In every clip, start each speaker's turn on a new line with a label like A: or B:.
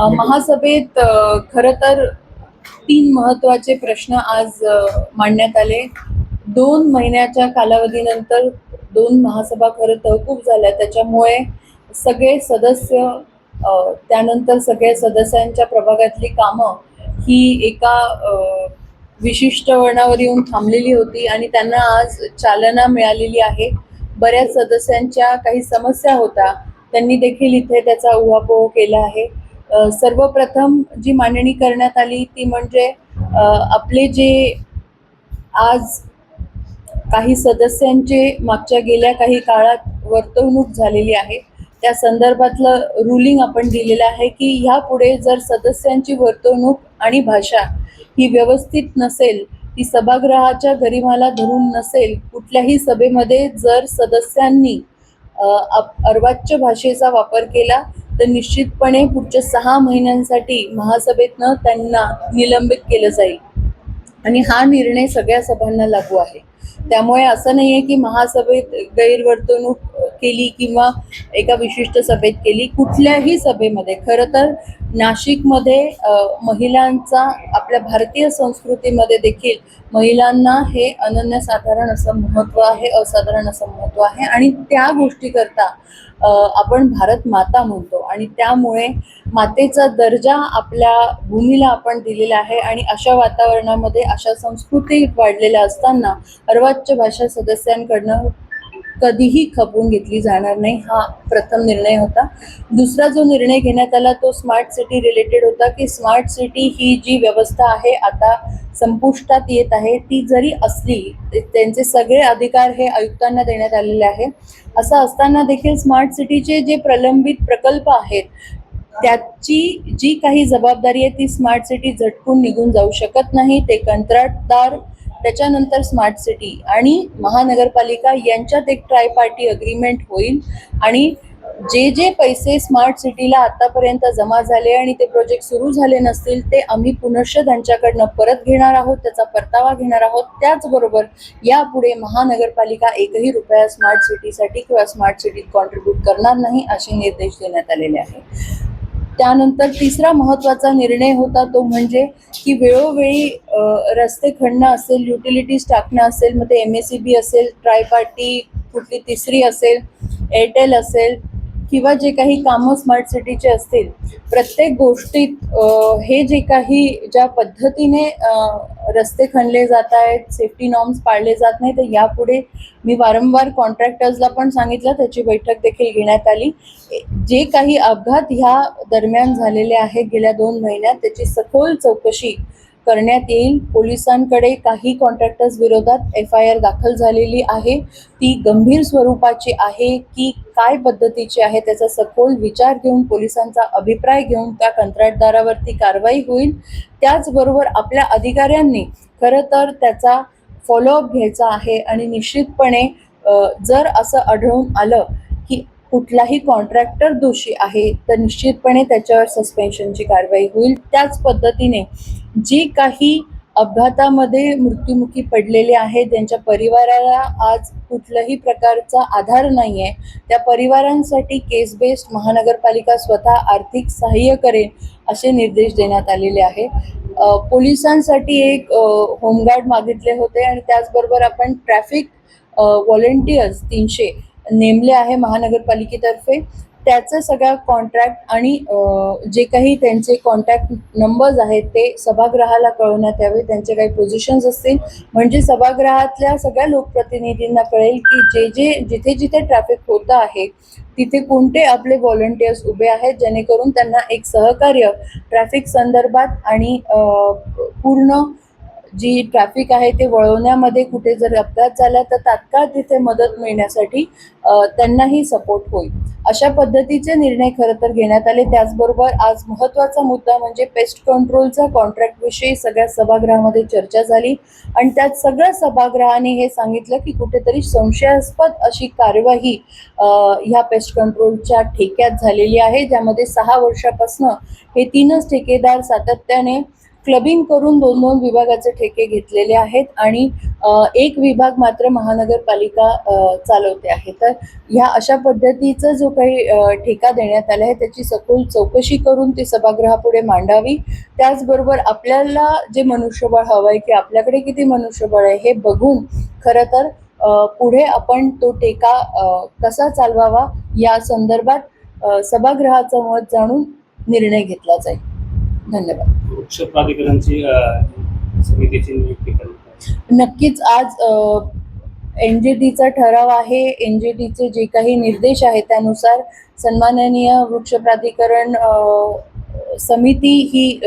A: महासभेत खरं तर 3 महत्त्वाचे प्रश्न आज मांडण्यात आले. 2 महिन्याच्या कालावधीनंतर 2 महासभा खरं तहकूब झाल्या. त्याच्यामुळे सगळे सदस्य त्यानंतर सगळ्या सदस्यांच्या प्रभागातली कामं ही एका विशिष्ट वळणावर येऊन थांबलेली होती आणि त्यांना आज चालना मिळालेली आहे. बऱ्याच सदस्यांच्या काही समस्या होत्या, त्यांनी देखील इथे त्याचा उहापोह केला आहे. सर्वप्रथम जी मांडणी करण्यात आली ती म्हणजे आपले जे आज काही सदस्यांचे मागच्या गेल्या काही काळात वर्तवणूक झालेली आहे त्या संदर्भातलं रुलिंग आपण दिलेलं आहे की ह्यापुढे जर सदस्यांची वर्तवणूक आणि भाषा ही व्यवस्थित नसेल, ती सभागृहाच्या गरिमाला धरून नसेल, कुठल्याही सभेमध्ये जर सदस्यांनी अर्वाच्य भाषेचा वापर केला तर निश्चितपणे पुढच्या 6 महिन्यांसाठी महासभेतनं त्यांना निलंबित केलं जाईल आणि हा निर्णय सगळ्या सभांना लागू आहे. त्यामुळे असं नाहीये की महासभेत गैरवर्तणूक केली किंवा एका विशिष्ट सभेत केली. कुठल्याही सभेमध्ये खरं तर नाशिकमध्ये महिलांचा आपल्या भारतीय संस्कृतीमध्ये देखील महिलांना हे अनन्यसाधारण असं महत्त्व आहे, असाधारण असं महत्त्व आहे आणि त्या गोष्टीकरता आपण भारत माता म्हणतो आणि त्यामुळे मातेचा दर्जा आपल्या भूमीला आपण दिलेला आहे आणि अशा वातावरणामध्ये अशा संस्कृती वाढलेल्या असताना अर्वाच्य भाषा सदस्यांकडनं कधीही खपवून घेतली जाणार नाही, हा प्रथम निर्णय होता. दुसरा जो निर्णय घेण्यात आला तो स्मार्ट सिटी रिलेटेड होता की स्मार्ट सिटी ही जी व्यवस्था आहे आता संपुष्टात येत आहे. ती जरी असली त्यांचे सगळे अधिकार हे आयुक्तांना देण्यात आलेले आहे. असं असताना देखील स्मार्ट सिटीचे जे प्रलंबित प्रकल्प आहेत त्याची जी काही जबाबदारी आहे ती स्मार्ट सिटी झटकून निघून जाऊ शकत नाही. ते कंत्राटदार, त्याच्यानंतर स्मार्ट सिटी आणि महानगरपालिका यांच्यात एक ट्रायपार्टी अग्रीमेंट होईल आणि जे जे पैसे स्मार्ट सिटीला आतापर्यंत जमा झाले आणि ते प्रोजेक्ट सुरू झाले नसतील ते आम्ही पुनश्च त्यांच्याकडनं परत घेणार आहोत, त्याचा परतावा घेणार आहोत. त्याचबरोबर यापुढे महानगरपालिका एकही रुपया स्मार्ट सिटीसाठी किंवा स्मार्ट सिटीत कॉन्ट्रीब्यूट करणार नाही असे निर्देश देण्यात आलेले आहेत. त्यानंतर तिसरा महत्त्वाचा निर्णय होता तो म्हणजे की वेळोवेळी रस्ते खणणं असेल, युटिलिटीज टाकणं असेल, मग ते MSEB असेल, ट्रायपार्टी कुठली तिसरी असेल, एअरटेल असेल किंवा जे काही कामं स्मार्ट सिटीचे असतील, प्रत्येक गोष्टीत हे जे काही ज्या पद्धतीने रस्ते खणले जात आहेत, सेफ्टी नॉर्म्स पाळले जात नाही, तर यापुढे मी वारंवार कॉन्ट्रॅक्टर्सला पण सांगितलं, त्याची बैठक देखील घेण्यात आली. जे काही अपघात ह्या दरम्यान झालेले आहेत गेल्या 2 महिन्यात त्याची सखोल चौकशी करण्यात येईल. पोलिसांकडे काही कॉन्ट्रॅक्टर्स विरोधात FIR दाखल झालेली आहे. ती गंभीर स्वरूपाची आहे की काय पद्धतीची आहे त्याचा सखोल विचार घेऊन, पोलिसांचा अभिप्राय घेऊन त्या कंत्राटदारावरती कारवाई होईल. त्याचबरोबर आपल्या अधिकाऱ्यांनी खरं तर त्याचा फॉलोअप घ्यायचा आहे आणि निश्चितपणे जर असं आढळून आलं की कुठलाही कॉन्ट्रॅक्टर दोषी आहे तर निश्चितपणे त्याच्यावर सस्पेन्शनची कारवाई होईल. त्याच पद्धतीने जी काही अपघातामध्ये मृत्युमुखी पडलेले आहेत, ज्यांच्या परिवाराला आज कुठल्याही प्रकारचा आधार नाही आहे, त्या परिवारांसाठी केस बेस्ड महानगरपालिका स्वतः आर्थिक सहाय्य करेल असे निर्देश देण्यात आलेले आहे. पोलिसांसाठी एक होमगार्ड मागितले होते आणि त्याचबरोबर आपण ट्रॅफिक व्हॉलेंटियर्स 300 नेमले आहे महानगरपालिकेतर्फे. त्याचं सगळा कॉन्ट्रॅक्ट आणि जे काही त्यांचे कॉन्टॅक्ट नंबर्स आहेत ते सभागृहाला कळवण्यात यावे. त्यांचे काही पोझिशन्स असतील म्हणजे सभागृहातल्या सगळ्या लोकप्रतिनिधींना कळेल की जिथे जिथे ट्रॅफिक होतं आहे तिथे कोणते आपले व्हॉलंटियर्स उभे आहेत, जेणेकरून त्यांना एक सहकार्य ट्रॅफिक संदर्भात आणि पूर्ण जी ट्रॅफिक आहे ते वळवण्यामध्ये कुठे जर अपघात झाला तर तात्काळ तिथे मदत मिळण्यासाठी त्यांनाही सपोर्ट होईल. अशा पद्धतीचे निर्णय खरं तर घेण्यात आले. त्याचबरोबर आज महत्त्वाचा मुद्दा म्हणजे पेस्ट कंट्रोलचा कॉन्ट्रॅक्टविषयी सगळ्या सभागृहामध्ये चर्चा झाली आणि त्यात सगळ्या सभागृहाने हे सांगितलं की कुठेतरी संशयास्पद अशी कार्यवाही ह्या पेस्ट कंट्रोलच्या ठेक्यात झालेली आहे, ज्यामध्ये 6 वर्षापासून हे 3च ठेकेदार सातत्याने क्लबिंग करून 2-2 विभागाचे ठेके घेतलेले आहेत आणि एक विभाग मात्र महानगरपालिका चालवते आहे. तर ह्या अशा पद्धतीचा जो काही ठेका देण्यात आला आहे त्याची सखोल चौकशी करून ती सभागृहापुढे मांडावी. त्याचबरोबर आपल्याला जे मनुष्यबळ हवं आहे की आपल्याकडे किती मनुष्यबळ आहे हे बघून खरं तर पुढे आपण तो ठेका कसा चालवावा या संदर्भात सभागृहाचं मत जाणून निर्णय घेतला जाईल. धन्यवाद.
B: वृक्ष प्राधिकरणची समितीची नियुक्ती करण्यात
A: नक्कीच आज NGTचा ठराव आहे. NGTचे जे काही निर्देश आहेत त्यानुसार सन्माननीय वृक्ष प्राधिकरण समिती ही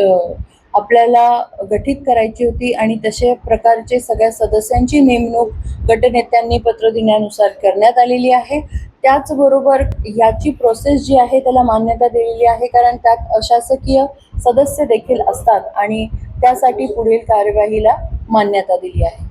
A: आपल्याला गठीत करायची होती आणि तशा प्रकारचे सगळ्या सदस्यांची नेमणूक गटनेत्यांनी पत्र दिल्यानुसार करण्यात आलेली आहे. त्याचबरोबर याची प्रोसेस जी आहे त्याला मान्यता दिलेली आहे, कारण त्यात अशासकीय सदस्य देखील असतात आणि त्यासाठी पुढील कार्यवाहीला मान्यता दिली आहे.